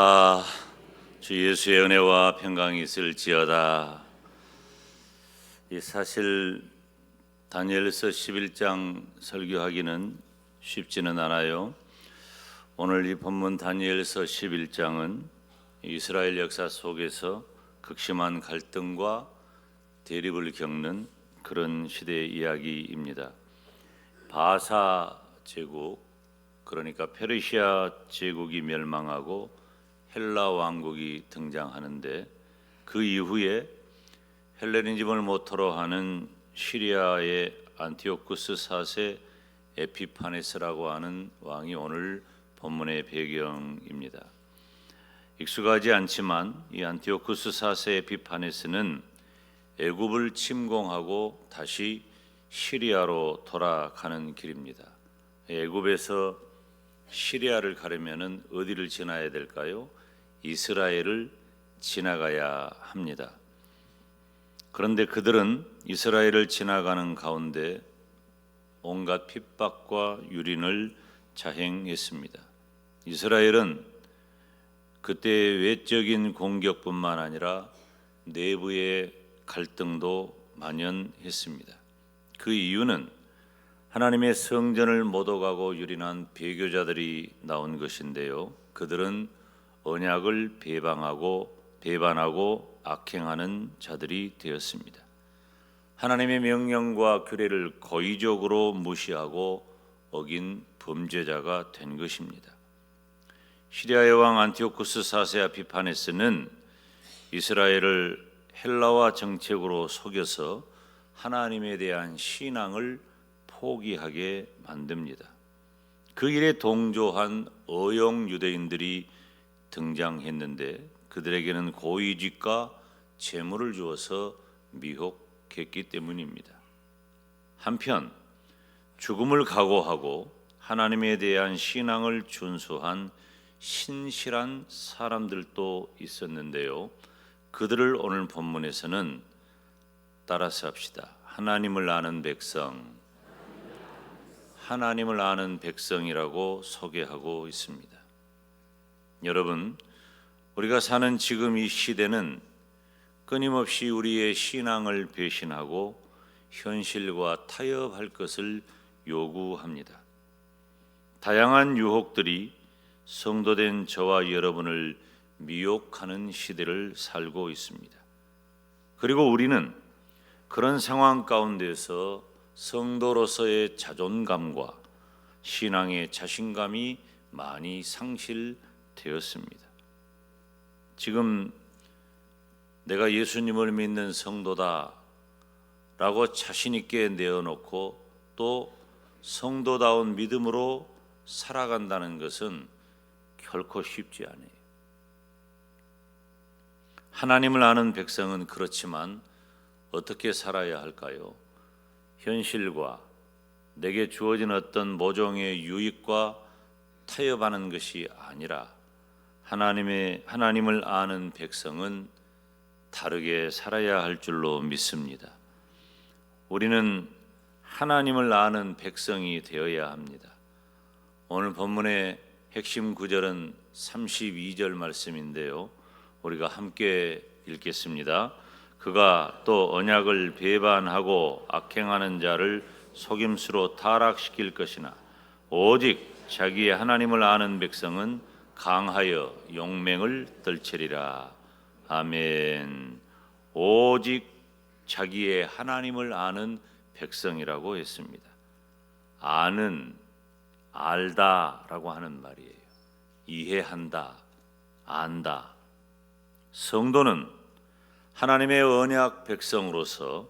아, 주 예수의 은혜와 평강이 있을지어다. 이 사실 다니엘서 11장 설교하기는 쉽지는 않아요. 오늘 이 본문 다니엘서 11장은 이스라엘 역사 속에서 극심한 갈등과 대립을 겪는 그런 시대의 이야기입니다. 바사 제국, 그러니까 페르시아 제국이 멸망하고 헬라 왕국이 등장하는데, 그 이후에 헬레니즘을 모토로 하는 시리아의 안티오쿠스 4세 에피파네스라고 하는 왕이 오늘 본문의 배경입니다. 익숙하지 않지만 이 안티오쿠스 4세 에피파네스는 애굽을 침공하고 다시 시리아로 돌아가는 길입니다. 애굽에서 시리아를 가려면 어디를 지나야 될까요? 이스라엘을 지나가야 합니다. 그런데 그들은 이스라엘을 지나가는 가운데 온갖 핍박과 유린을 자행했습니다. 이스라엘은 그때의 외적인 공격뿐만 아니라 내부의 갈등도 만연했습니다. 그 이유는 하나님의 성전을 모독하고 유린한 배교자들이 나온 것인데요. 그들은 언약을 배반하고 악행하는 자들이 되었습니다. 하나님의 명령과 규례를 고의적으로 무시하고 어긴 범죄자가 된 것입니다. 시리아의 왕 안티오쿠스 4세 에피파네스는 이스라엘을 헬라화 정책으로 속여서 하나님에 대한 신앙을 포기하게 만듭니다. 그 일에 동조한 어용 유대인들이 등장했는데 그들에게는 고위직과 재물을 주어서 미혹했기 때문입니다. 한편 죽음을 각오하고 하나님에 대한 신앙을 준수한 신실한 사람들도 있었는데요. 그들을 오늘 본문에서는 따라서 합시다. 하나님을 아는 백성이라고 소개하고 있습니다. 여러분, 우리가 사는 지금 이 시대는 끊임없이 우리의 신앙을 배신하고 현실과 타협할 것을 요구합니다. 다양한 유혹들이 성도된 저와 여러분을 미혹하는 시대를 살고 있습니다. 그리고 우리는 그런 상황 가운데서 성도로서의 자존감과 신앙의 자신감이 많이 상실되었습니다. 지금 내가 예수님을 믿는 성도다 라고 자신 있게 내어놓고 또 성도다운 믿음으로 살아간다는 것은 결코 쉽지 않아요. 하나님을 아는 백성은 그렇지만 어떻게 살아야 할까요? 현실과 내게 주어진 어떤 모종의 유익과 타협하는 것이 아니라 하나님을 아는 백성은 다르게 살아야 할 줄로 믿습니다. 우리는 하나님을 아는 백성이 되어야 합니다. 오늘 본문의 핵심 구절은 32절 말씀인데요. 우리가 함께 읽겠습니다. 그가 또 언약을 배반하고 악행하는 자를 속임수로 타락시킬 것이나 오직 자기의 하나님을 아는 백성은 강하여 용맹을 떨치리라. 아멘. 오직 자기의 하나님을 아는 백성이라고 했습니다. 아는, 알다라고 하는 말이에요. 이해한다, 안다. 성도는 하나님의 언약 백성으로서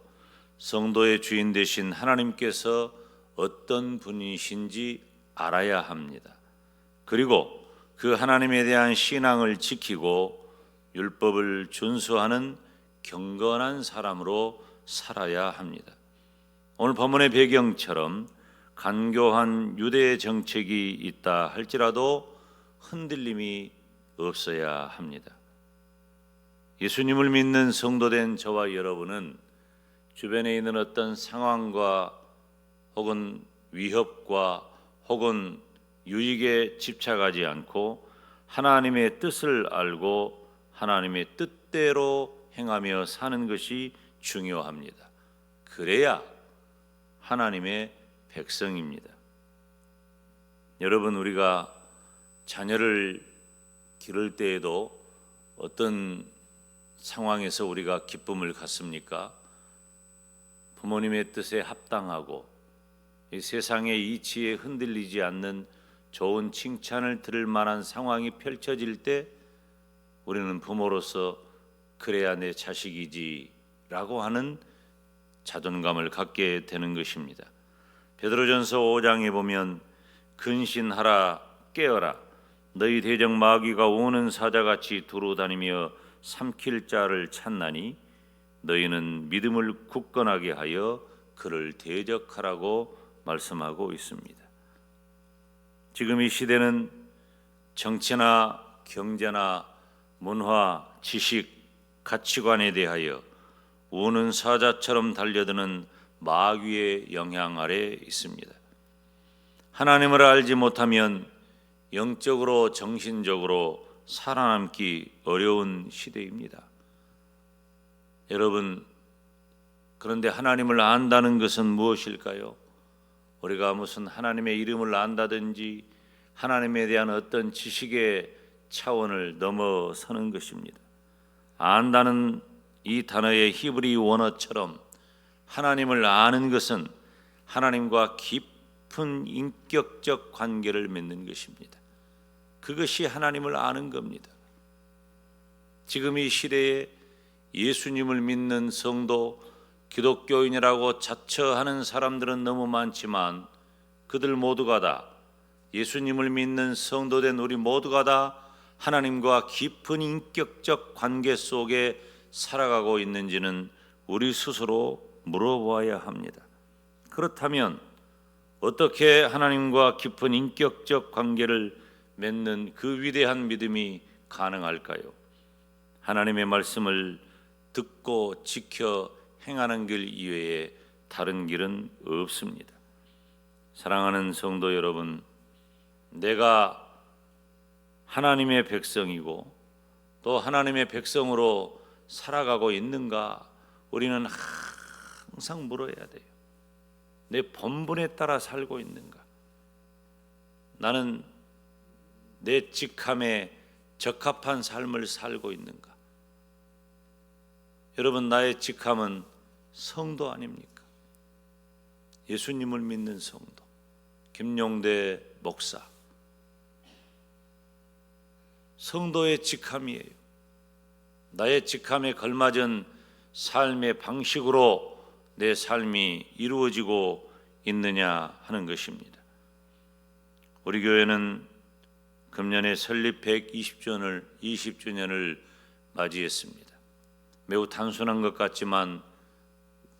성도의 주인 되신 하나님께서 어떤 분이신지 알아야 합니다. 그리고 그 하나님에 대한 신앙을 지키고 율법을 준수하는 경건한 사람으로 살아야 합니다. 오늘 본문의 배경처럼 간교한 유대 정책이 있다 할지라도 흔들림이 없어야 합니다. 예수님을 믿는 성도된 저와 여러분은 주변에 있는 어떤 상황과 혹은 위협과 혹은 유익에 집착하지 않고 하나님의 뜻을 알고 하나님의 뜻대로 행하며 사는 것이 중요합니다. 그래야 하나님의 백성입니다. 여러분, 우리가 자녀를 기를 때에도 어떤 상황에서 우리가 기쁨을 갖습니까? 부모님의 뜻에 합당하고 이 세상의 이치에 흔들리지 않는 좋은 칭찬을 들을 만한 상황이 펼쳐질 때 우리는 부모로서 그래야 내 자식이지 라고 하는 자존감을 갖게 되는 것입니다. 베드로전서 5장에 보면 근신하라 깨어라 너희 대적 마귀가 우는 사자같이 두루다니며 삼킬 자를 찾나니 너희는 믿음을 굳건하게 하여 그를 대적하라고 말씀하고 있습니다. 지금 이 시대는 정치나 경제나 문화, 지식, 가치관에 대하여 우는 사자처럼 달려드는 마귀의 영향 아래 있습니다. 하나님을 알지 못하면 영적으로 정신적으로 살아남기 어려운 시대입니다. 여러분, 그런데 하나님을 안다는 것은 무엇일까요? 우리가 무슨 하나님의 이름을 안다든지 하나님에 대한 어떤 지식의 차원을 넘어서는 것입니다. 안다는 이 단어의 히브리 원어처럼 하나님을 아는 것은 하나님과 깊은 인격적 관계를 맺는 것입니다. 그것이 하나님을 아는 겁니다. 지금 이 시대에 예수님을 믿는 성도, 기독교인이라고 자처하는 사람들은 너무 많지만 그들 모두가 다 예수님을 믿는 성도된 우리 모두가 다 하나님과 깊은 인격적 관계 속에 살아가고 있는지는 우리 스스로 물어보아야 합니다. 그렇다면 어떻게 하나님과 깊은 인격적 관계를 맺는 그 위대한 믿음이 가능할까요? 하나님의 말씀을 듣고 지켜 행하는 길 이외에 다른 길은 없습니다. 사랑하는 성도 여러분, 내가 하나님의 백성이고 또 하나님의 백성으로 살아가고 있는가? 우리는 항상 물어야 돼요. 내 본분에 따라 살고 있는가? 나는 내 직함에 적합한 삶을 살고 있는가? 여러분, 나의 직함은 성도 아닙니까? 예수님을 믿는 성도, 김용대 목사, 성도의 직함이에요. 나의 직함에 걸맞은 삶의 방식으로 내 삶이 이루어지고 있느냐 하는 것입니다. 우리 교회는 금년에 설립 120주년을 맞이했습니다. 매우 단순한 것 같지만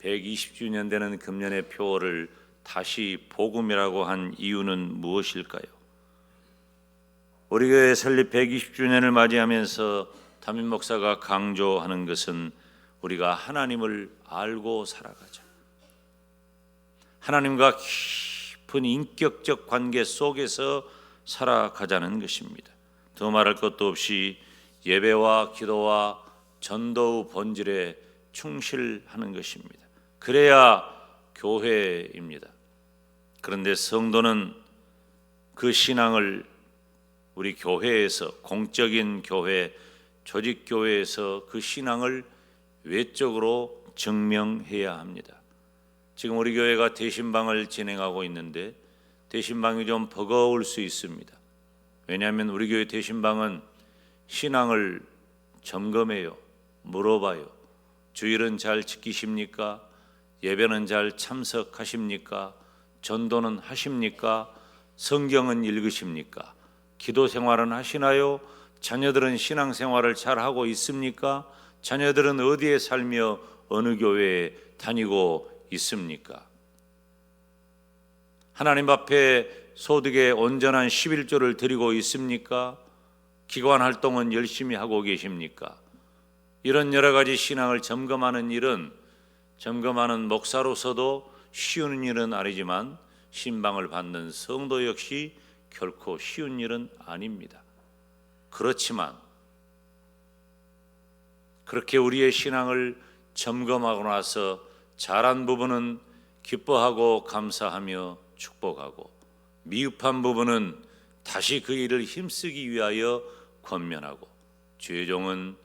120주년 되는 금년의 표어를 다시 복음이라고 한 이유는 무엇일까요? 우리 교회 설립 120주년을 맞이하면서 담임 목사가 강조하는 것은 우리가 하나님을 알고 살아가자. 하나님과 깊은 인격적 관계 속에서 살아가자는 것입니다. 더 말할 것도 없이 예배와 기도와 전도의 본질에 충실하는 것입니다. 그래야 교회입니다. 그런데 성도는 그 신앙을 우리 교회에서, 공적인 교회, 조직교회에서 그 신앙을 외적으로 증명해야 합니다. 지금 우리 교회가 대신방을 진행하고 있는데 대신방이 좀 버거울 수 있습니다. 왜냐하면 우리 교회 대신방은 신앙을 점검해요. 물어봐요. 주일은 잘 지키십니까? 예배는 잘 참석하십니까? 전도는 하십니까? 성경은 읽으십니까? 기도 생활은 하시나요? 자녀들은 신앙 생활을 잘 하고 있습니까? 자녀들은 어디에 살며 어느 교회에 다니고 있습니까? 하나님 앞에 소득의 온전한 11조를 드리고 있습니까? 기관 활동은 열심히 하고 계십니까? 이런 여러 가지 신앙을 점검하는 일은 점검하는 목사로서도 쉬운 일은 아니지만 신방을 받는 성도 역시 결코 쉬운 일은 아닙니다. 그렇지만 그렇게 우리의 신앙을 점검하고 나서 잘한 부분은 기뻐하고 감사하며 축복하고, 미흡한 부분은 다시 그 일을 힘쓰기 위하여 권면하고, 주의 종은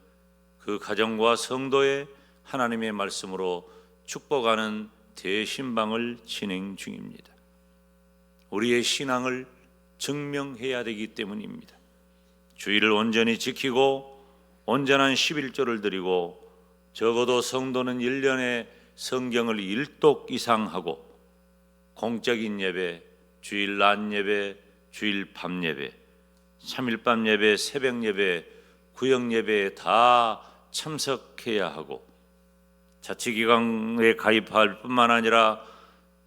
그 가정과 성도의 하나님의 말씀으로 축복하는 대신방을 진행 중입니다. 우리의 신앙을 증명해야 되기 때문입니다. 주의를 온전히 지키고 온전한 11조를 드리고, 적어도 성도는 1년에 성경을 1독 이상 하고, 공적인 예배, 주일 낮 예배, 주일 밤 예배, 3일 밤 예배, 새벽 예배, 구역 예배에 다 참석해야 하고, 자치기관에 가입할 뿐만 아니라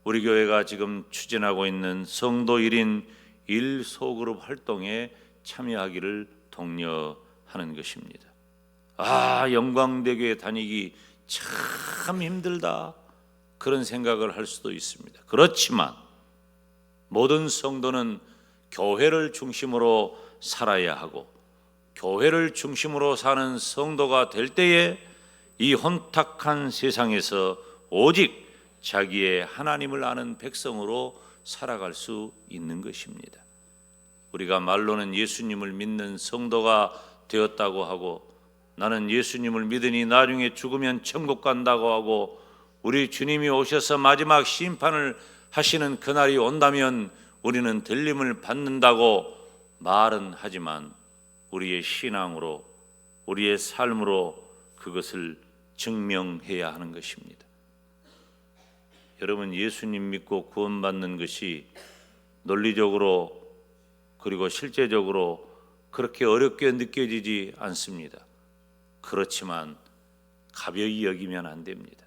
우리 교회가 지금 추진하고 있는 성도 1인 1소그룹 활동에 참여하기를 독려하는 것입니다. 영광대교에 다니기 참 힘들다, 그런 생각을 할 수도 있습니다. 그렇지만 모든 성도는 교회를 중심으로 살아야 하고, 교회를 중심으로 사는 성도가 될 때에 이 혼탁한 세상에서 오직 자기의 하나님을 아는 백성으로 살아갈 수 있는 것입니다. 우리가 말로는 예수님을 믿는 성도가 되었다고 하고, 나는 예수님을 믿으니 나중에 죽으면 천국 간다고 하고, 우리 주님이 오셔서 마지막 심판을 하시는 그날이 온다면 우리는 들림을 받는다고 말은 하지만, 우리의 신앙으로, 우리의 삶으로 그것을 증명해야 하는 것입니다. 여러분, 예수님 믿고 구원받는 것이 논리적으로 그리고 실제적으로 그렇게 어렵게 느껴지지 않습니다. 그렇지만 가벼이 여기면 안 됩니다.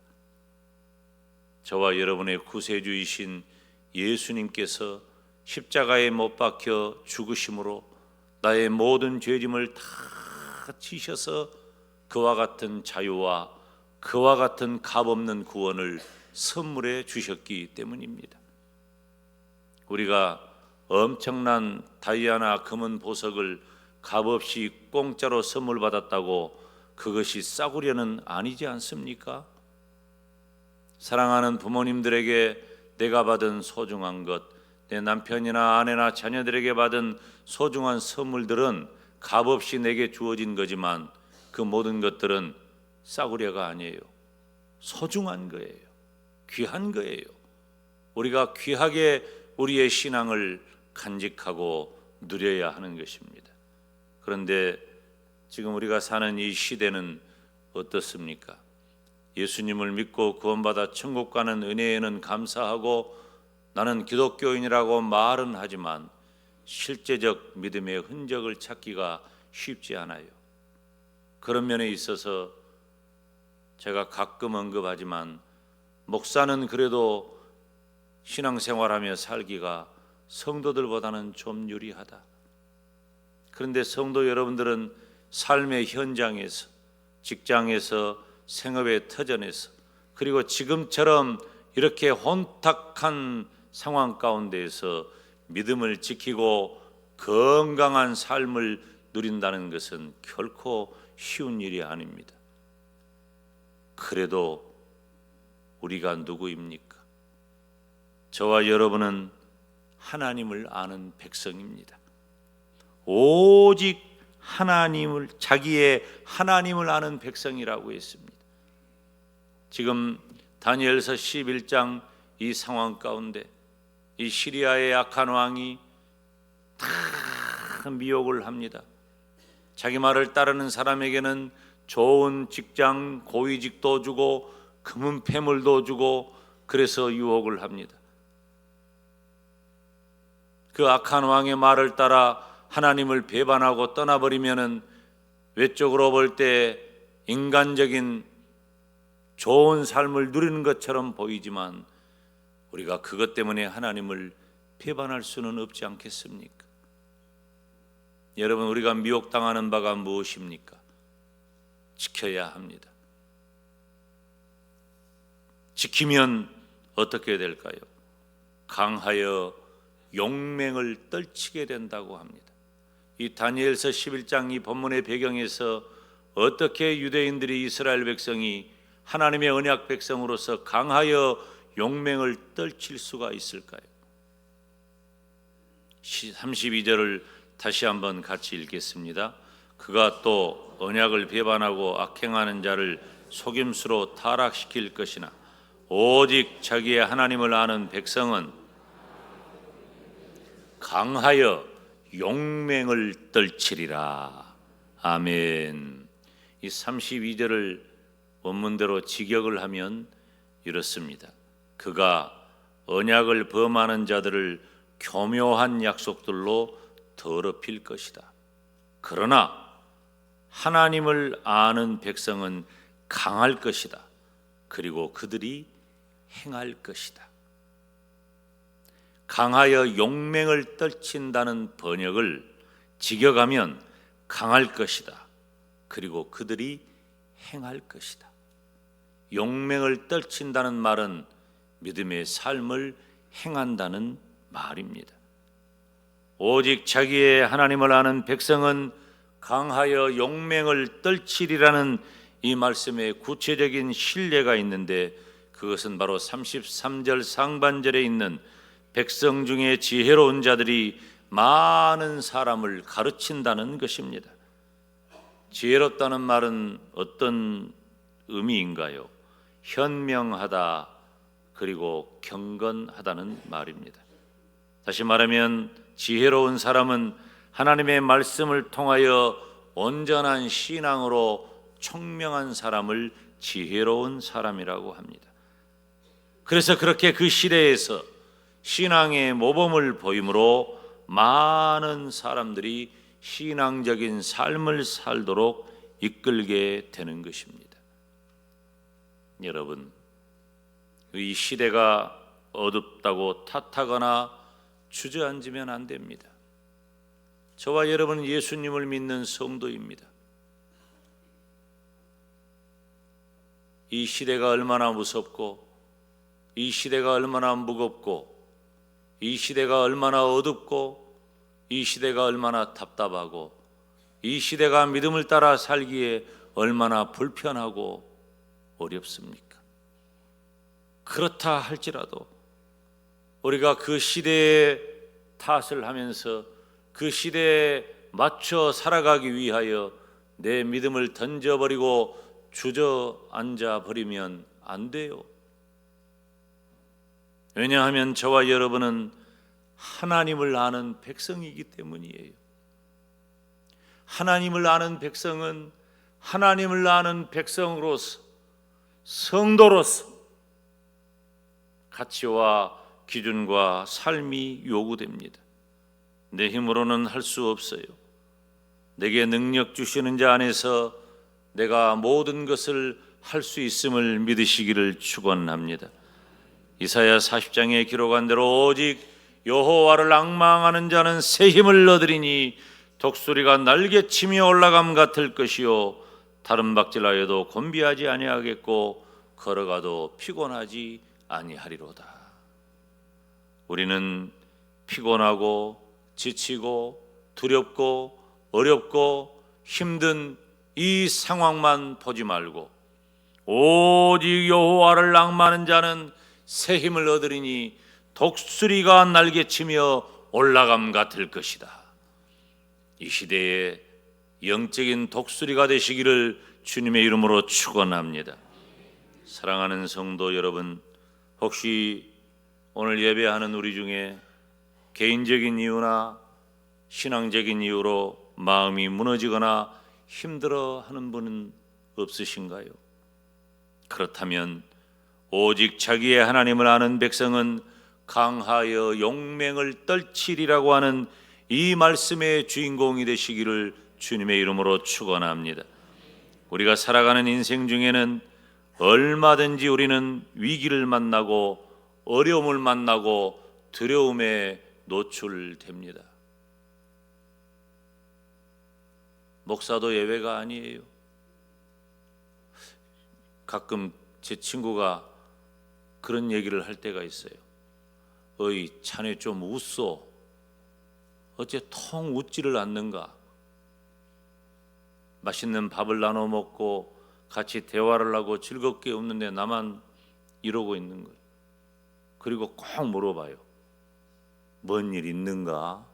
저와 여러분의 구세주이신 예수님께서 십자가에 못 박혀 죽으심으로 나의 모든 죄짐을 다 지셔서 그와 같은 자유와 그와 같은 값없는 구원을 선물해 주셨기 때문입니다. 우리가 엄청난 다이아나 금은 보석을 값없이 공짜로 선물 받았다고 그것이 싸구려는 아니지 않습니까? 사랑하는 부모님들에게 내가 받은 소중한 것, 내 남편이나 아내나 자녀들에게 받은 소중한 선물들은 값없이 내게 주어진 거지만, 그 모든 것들은 싸구려가 아니에요. 소중한 거예요. 귀한 거예요. 우리가 귀하게 우리의 신앙을 간직하고 누려야 하는 것입니다. 그런데 지금 우리가 사는 이 시대는 어떻습니까? 예수님을 믿고 구원받아 천국 가는 은혜에는 감사하고 나는 기독교인이라고 말은 하지만 실제적 믿음의 흔적을 찾기가 쉽지 않아요. 그런 면에 있어서 제가 가끔 언급하지만, 목사는 그래도 신앙생활하며 살기가 성도들보다는 좀 유리하다. 그런데 성도 여러분들은 삶의 현장에서, 직장에서, 생업의 터전에서, 그리고 지금처럼 이렇게 혼탁한 상황 가운데에서 믿음을 지키고 건강한 삶을 누린다는 것은 결코 쉬운 일이 아닙니다. 그래도 우리가 누구입니까? 저와 여러분은 하나님을 아는 백성입니다. 오직 하나님을, 자기의 하나님을 아는 백성이라고 했습니다. 지금 다니엘서 11장 이 상황 가운데 이 시리아의 악한 왕이 다 미혹을 합니다. 자기 말을 따르는 사람에게는 좋은 직장, 고위직도 주고 금은 패물도 주고, 그래서 유혹을 합니다. 그 악한 왕의 말을 따라 하나님을 배반하고 떠나버리면은 외적으로 볼 때 인간적인 좋은 삶을 누리는 것처럼 보이지만, 우리가 그것 때문에 하나님을 배반할 수는 없지 않겠습니까? 여러분, 우리가 미혹당하는 바가 무엇입니까? 지켜야 합니다. 지키면 어떻게 될까요? 강하여 용맹을 떨치게 된다고 합니다. 이 다니엘서 11장 이 본문의 배경에서 어떻게 유대인들이 이스라엘 백성이 하나님의 언약 백성으로서 강하여 용맹을 떨칠 수가 있을까요? 32절을 다시 한번 같이 읽겠습니다. 그가 또 언약을 배반하고 악행하는 자를 속임수로 타락시킬 것이나 오직 자기의 하나님을 아는 백성은 강하여 용맹을 떨치리라. 아멘. 이 32절을 원문대로 직역을 하면 이렇습니다. 그가 언약을 범하는 자들을 교묘한 약속들로 더럽힐 것이다. 그러나 하나님을 아는 백성은 강할 것이다. 그리고 그들이 행할 것이다. 강하여 용맹을 떨친다는 번역을 직역하면 강할 것이다. 그리고 그들이 행할 것이다. 용맹을 떨친다는 말은 믿음의 삶을 행한다는 말입니다. 오직 자기의 하나님을 아는 백성은 강하여 용맹을 떨치리라는 이 말씀에 구체적인 신뢰가 있는데, 그것은 바로 33절 상반절에 있는 백성 중에 지혜로운 자들이 많은 사람을 가르친다는 것입니다. 지혜롭다는 말은 어떤 의미인가요? 현명하다, 그리고 경건하다는 말입니다. 다시 말하면 지혜로운 사람은 하나님의 말씀을 통하여 온전한 신앙으로 총명한 사람을 지혜로운 사람이라고 합니다. 그래서 그렇게 그 시대에서 신앙의 모범을 보임으로 많은 사람들이 신앙적인 삶을 살도록 이끌게 되는 것입니다. 여러분, 이 시대가 어둡다고 탓하거나 주저앉으면 안 됩니다. 저와 여러분은 예수님을 믿는 성도입니다. 이 시대가 얼마나 무섭고, 이 시대가 얼마나 무겁고, 이 시대가 얼마나 어둡고, 이 시대가 얼마나 답답하고, 이 시대가 믿음을 따라 살기에 얼마나 불편하고 어렵습니까? 그렇다 할지라도 우리가 그 시대의 탓을 하면서 그 시대에 맞춰 살아가기 위하여 내 믿음을 던져버리고 주저앉아 버리면 안 돼요. 왜냐하면 저와 여러분은 하나님을 아는 백성이기 때문이에요. 하나님을 아는 백성은 하나님을 아는 백성으로서, 성도로서 가치와 기준과 삶이 요구됩니다. 내 힘으로는 할 수 없어요. 내게 능력 주시는 자 안에서 내가 모든 것을 할 수 있음을 믿으시기를 축원합니다. 이사야 40장에 기록한 대로 오직 여호와를 앙망하는 자는 새 힘을 얻으리니 독수리가 날개치며 올라감 같을 것이요 다른 박질하여도 곤비하지 아니하겠고 걸어가도 피곤하지 아니하리로다. 우리는 피곤하고 지치고 두렵고 어렵고 힘든 이 상황만 보지 말고 오직 여호와를 앙망하는 자는 새 힘을 얻으리니 독수리가 날개치며 올라감 같을 것이다. 이 시대에 영적인 독수리가 되시기를 주님의 이름으로 축원합니다. 사랑하는 성도 여러분, 혹시 오늘 예배하는 우리 중에 개인적인 이유나 신앙적인 이유로 마음이 무너지거나 힘들어하는 분은 없으신가요? 그렇다면 오직 자기의 하나님을 아는 백성은 강하여 용맹을 떨치리라고 하는 이 말씀의 주인공이 되시기를 주님의 이름으로 축원합니다. 우리가 살아가는 인생 중에는 얼마든지 우리는 위기를 만나고 어려움을 만나고 두려움에 노출됩니다. 목사도 예외가 아니에요. 가끔 제 친구가 그런 얘기를 할 때가 있어요. 어이, 자네 좀 웃소. 어째 통 웃지를 않는가? 맛있는 밥을 나눠 먹고 같이 대화를 하고 즐겁게 웃는데 나만 이러고 있는 거예요. 그리고 꼭 물어봐요. 뭔 일 있는가?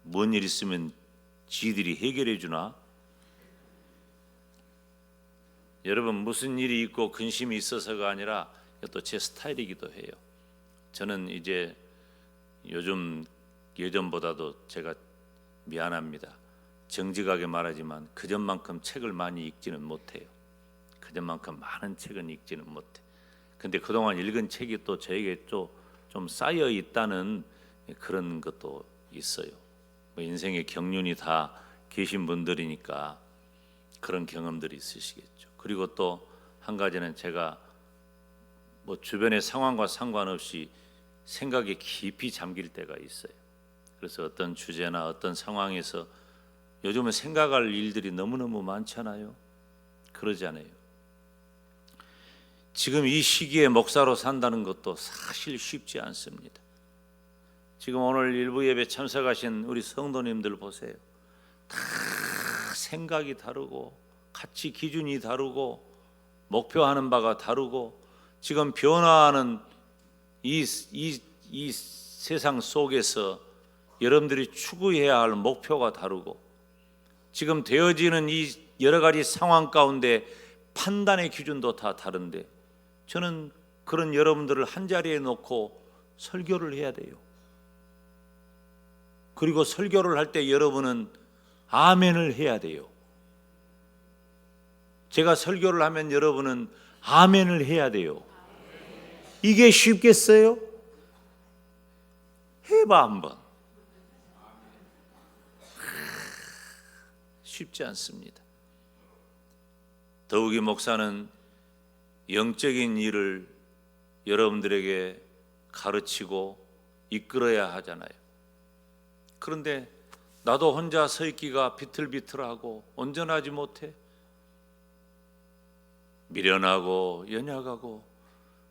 뭔 일 있으면 지들이 해결해 주나? 여러분, 무슨 일이 있고 근심이 있어서가 아니라 또 제 스타일이기도 해요. 저는 이제 요즘 예전보다도 제가 미안합니다. 정직하게 말하지만 그전만큼 책을 많이 읽지는 못해요. 그전만큼 많은 책은 읽지는 못해. 근데 그동안 읽은 책이 또 저에게 좀 쌓여 있다는 그런 것도 있어요. 뭐 인생의 경륜이 다 계신 분들이니까 그런 경험들이 있으시겠죠. 그리고 또 한 가지는 제가 뭐 주변의 상황과 상관없이 생각에 깊이 잠길 때가 있어요. 그래서 어떤 주제나 어떤 상황에서 요즘은 생각할 일들이 너무너무 많잖아요. 그러지 않아요? 지금 이 시기에 목사로 산다는 것도 사실 쉽지 않습니다. 지금 오늘 일부 예배 참석하신 우리 성도님들 보세요. 다 생각이 다르고 가치 기준이 다르고 목표하는 바가 다르고 지금 변화하는 이 세상 속에서 여러분들이 추구해야 할 목표가 다르고 지금 되어지는 이 여러 가지 상황 가운데 판단의 기준도 다 다른데 저는 그런 여러분들을 한자리에 놓고 설교를 해야 돼요. 그리고 설교를 할 때 여러분은 아멘을 해야 돼요. 제가 설교를 하면 여러분은 아멘을 해야 돼요. 이게 쉽겠어요? 해봐 한번. 쉽지 않습니다. 더욱이 목사는 영적인 일을 여러분들에게 가르치고 이끌어야 하잖아요. 그런데 나도 혼자 서 있기가 비틀비틀하고 온전하지 못해. 미련하고 연약하고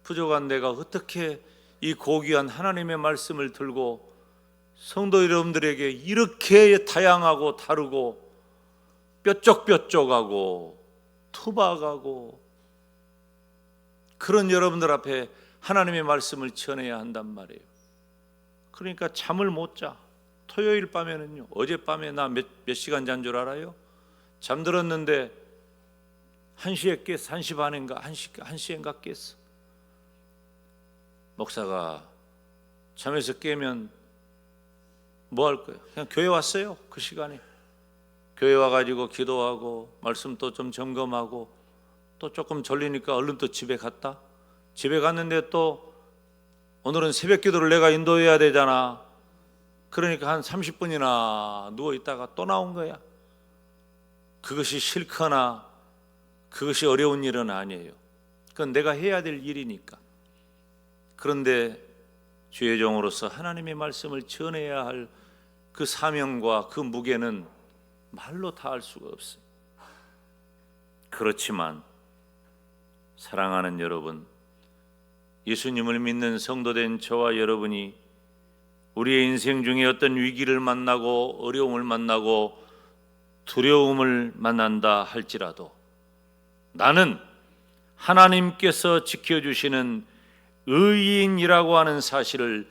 부족한 내가 어떻게 이 고귀한 하나님의 말씀을 들고 성도 여러분들에게 이렇게 다양하고 다르고 뾰족뾰족하고 투박하고 그런 여러분들 앞에 하나님의 말씀을 전해야 한단 말이에요. 그러니까 잠을 못 자. 토요일 밤에는요. 어젯밤에 나 몇 시간 잔 줄 알아요? 잠들었는데 1시에 깼어. 1시 반인가 1시인가 깼어. 목사가 잠에서 깨면 뭐 할 거예요? 그냥 교회 왔어요. 그 시간에 교회 와가지고 기도하고 말씀 또 좀 점검하고 또 조금 졸리니까 얼른 또 집에 갔다. 집에 갔는데 또 오늘은 새벽 기도를 내가 인도해야 되잖아. 그러니까 한 30분이나 누워 있다가 또 나온 거야. 그것이 싫거나 그것이 어려운 일은 아니에요. 그건 내가 해야 될 일이니까. 그런데 주의 종으로서 하나님의 말씀을 전해야 할 그 사명과 그 무게는 말로 다 할 수가 없어요. 그렇지만 사랑하는 여러분, 예수님을 믿는 성도된 저와 여러분이 우리의 인생 중에 어떤 위기를 만나고 어려움을 만나고 두려움을 만난다 할지라도 나는 하나님께서 지켜주시는 의인이라고 하는 사실을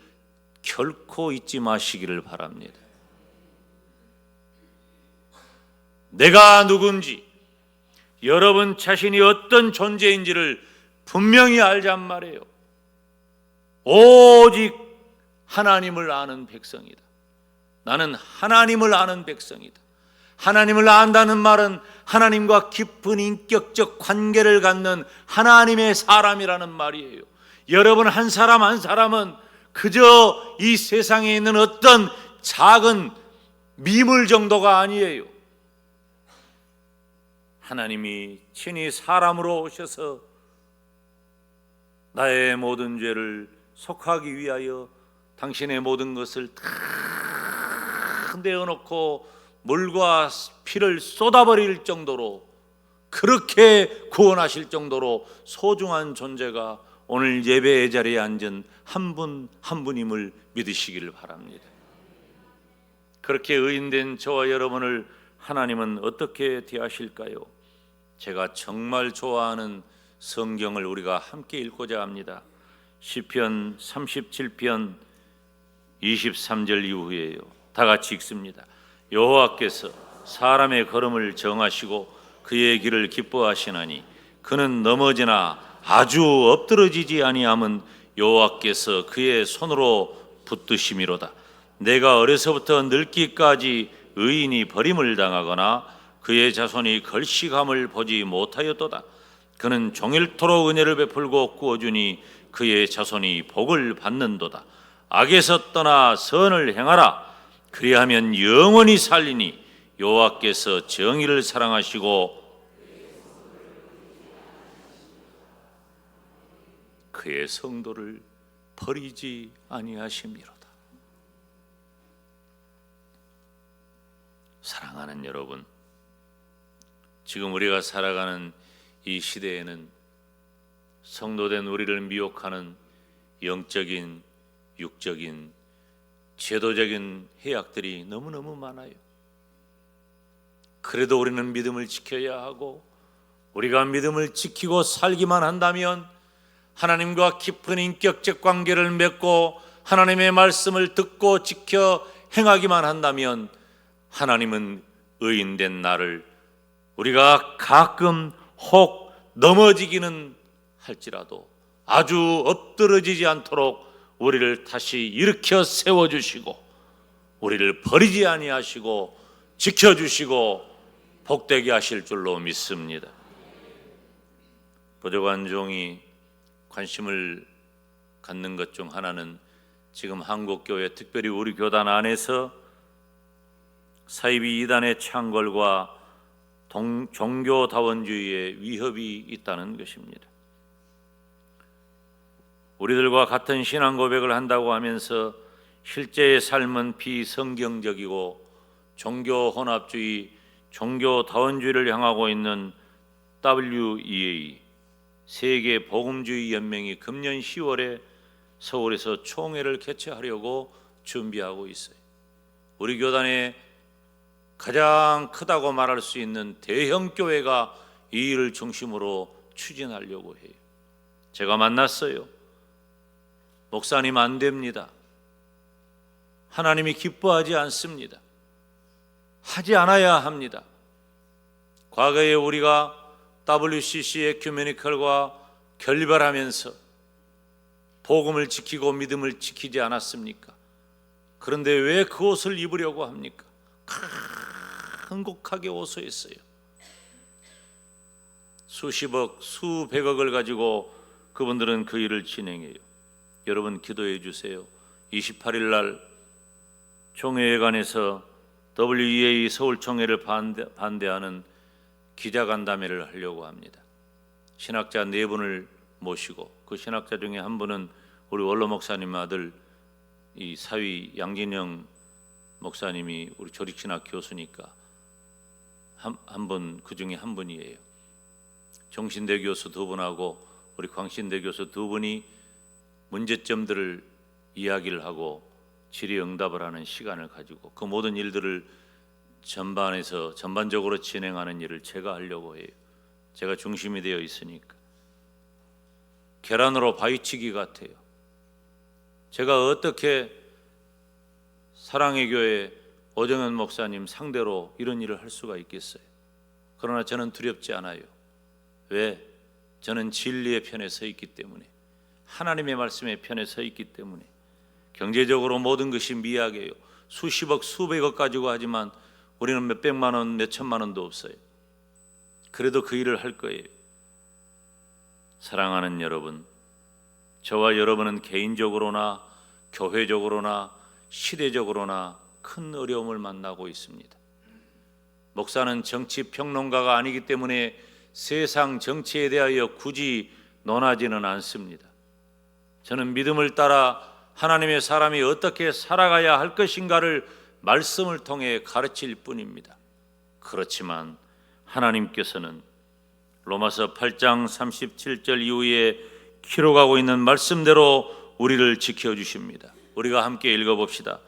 결코 잊지 마시기를 바랍니다. 내가 누군지, 여러분 자신이 어떤 존재인지를 분명히 알잔 말이에요. 오직 하나님을 아는 백성이다. 나는 하나님을 아는 백성이다. 하나님을 안다는 말은 하나님과 깊은 인격적 관계를 갖는 하나님의 사람이라는 말이에요. 여러분 한 사람 한 사람은 그저 이 세상에 있는 어떤 작은 미물 정도가 아니에요. 하나님이 친히 사람으로 오셔서 나의 모든 죄를 속하기 위하여 당신의 모든 것을 다 내어놓고 물과 피를 쏟아버릴 정도로 그렇게 구원하실 정도로 소중한 존재가 오늘 예배의 자리에 앉은 한 분 한 분임을 믿으시기를 바랍니다. 그렇게 의인된 저와 여러분을 하나님은 어떻게 대하실까요? 제가 정말 좋아하는 성경을 우리가 함께 읽고자 합니다. 시편 37편 23절 이후에요. 다 같이 읽습니다. 여호와께서 사람의 걸음을 정하시고 그의 길을 기뻐하시나니 그는 넘어지나 아주 엎드러지지 아니함은 여호와께서 그의 손으로 붙드심이로다. 내가 어려서부터 늙기까지 의인이 버림을 당하거나 그의 자손이 걸식함을 보지 못하였도다. 그는 종일토록 은혜를 베풀고 구워주니 그의 자손이 복을 받는도다. 악에서 떠나 선을 행하라. 그리하면 영원히 살리니 여호와께서 정의를 사랑하시고 그의 성도를 버리지 아니하심이로다. 사랑하는 여러분, 지금 우리가 살아가는 이 시대에는 성도된 우리를 미혹하는 영적인, 육적인, 제도적인 해악들이 너무너무 많아요. 그래도 우리는 믿음을 지켜야 하고, 우리가 믿음을 지키고 살기만 한다면 하나님과 깊은 인격적 관계를 맺고 하나님의 말씀을 듣고 지켜 행하기만 한다면 하나님은 의인된 나를 우리가 가끔 혹 넘어지기는 할지라도 아주 엎드러지지 않도록 우리를 다시 일으켜 세워주시고 우리를 버리지 아니하시고 지켜주시고 복되게 하실 줄로 믿습니다. 부족한 종이 관심을 갖는 것 중 하나는 지금 한국교회, 특별히 우리 교단 안에서 사이비 이단의 창궐과 종교다원주의의 위협이 있다는 것입니다. 우리들과 같은 신앙 고백을 한다고 하면서 실제의 삶은 비성경적이고 종교혼합주의, 종교다원주의를 향하고 있는 WEA 세계 복음주의 연맹이 금년 10월에 서울에서 총회를 개최하려고 준비하고 있어요. 우리 교단의 가장 크다고 말할 수 있는 대형 교회가 이 일을 중심으로 추진하려고 해요. 제가 만났어요. 목사님, 안 됩니다. 하나님이 기뻐하지 않습니다. 하지 않아야 합니다. 과거에 우리가 WCC 에큐메니컬과 결별하면서 복음을 지키고 믿음을 지키지 않았습니까? 그런데 왜 그 옷을 입으려고 합니까? 한곡하게 호소했어요. 수십억, 수백억을 가지고 그분들은 그 일을 진행해요. 여러분 기도해 주세요. 28일 날 총회관에서 WEA 서울총회를 반대하는 기자간담회를 하려고 합니다. 신학자 4분을 모시고 그 신학자 중에 한 분은 우리 원로 목사님 아들 이 사위 양진영 목사님이 우리 조직신학 교수니까 한 분, 그 중에 한 분이에요. 정신대 교수 2분하고 우리 광신대 교수 2분이 문제점들을 이야기를 하고 질의응답을 하는 시간을 가지고 그 모든 일들을 전반적으로 진행하는 일을 제가 하려고 해요. 제가 중심이 되어 있으니까. 계란으로 바위치기 같아요. 제가 어떻게 사랑의 교회 오정현 목사님 상대로 이런 일을 할 수가 있겠어요? 그러나 저는 두렵지 않아요. 왜? 저는 진리의 편에 서 있기 때문에, 하나님의 말씀의 편에 서 있기 때문에. 경제적으로 모든 것이 미약해요. 수십억, 수백억 가지고 하지만 우리는 몇백만 원, 몇천만 원도 없어요. 그래도 그 일을 할 거예요. 사랑하는 여러분, 저와 여러분은 개인적으로나 교회적으로나 시대적으로나 큰 어려움을 만나고 있습니다. 목사는 정치 평론가가 아니기 때문에 세상 정치에 대하여 굳이 논하지는 않습니다. 저는 믿음을 따라 하나님의 사람이 어떻게 살아가야 할 것인가를 말씀을 통해 가르칠 뿐입니다. 그렇지만 하나님께서는 로마서 8장 37절 이후에 기록하고 있는 말씀대로 우리를 지켜주십니다. 우리가 함께 읽어봅시다.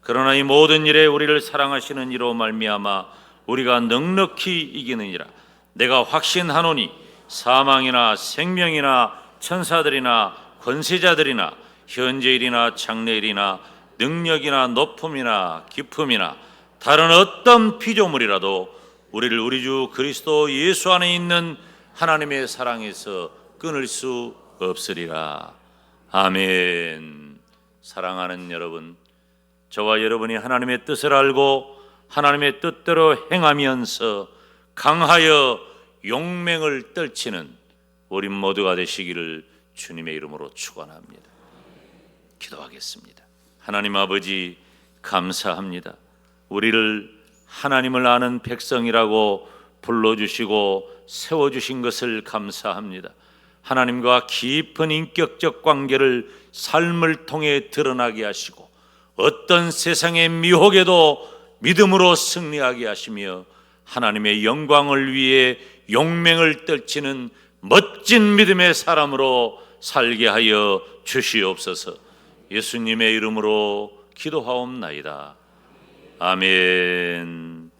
그러나 이 모든 일에 우리를 사랑하시는 이로 말미암아 우리가 넉넉히 이기느니라. 내가 확신하노니 사망이나 생명이나 천사들이나 권세자들이나 현재일이나 장래일이나 능력이나 높음이나 깊음이나 다른 어떤 피조물이라도 우리를 우리 주 그리스도 예수 안에 있는 하나님의 사랑에서 끊을 수 없으리라. 아멘. 사랑하는 여러분, 저와 여러분이 하나님의 뜻을 알고 하나님의 뜻대로 행하면서 강하여 용맹을 떨치는 우리 모두가 되시기를 주님의 이름으로 축원합니다. 기도하겠습니다. 하나님 아버지, 감사합니다. 우리를 하나님을 아는 백성이라고 불러주시고 세워주신 것을 감사합니다. 하나님과 깊은 인격적 관계를 삶을 통해 드러나게 하시고 어떤 세상의 미혹에도 믿음으로 승리하게 하시며 하나님의 영광을 위해 용맹을 떨치는 멋진 믿음의 사람으로 살게 하여 주시옵소서. 예수님의 이름으로 기도하옵나이다. 아멘.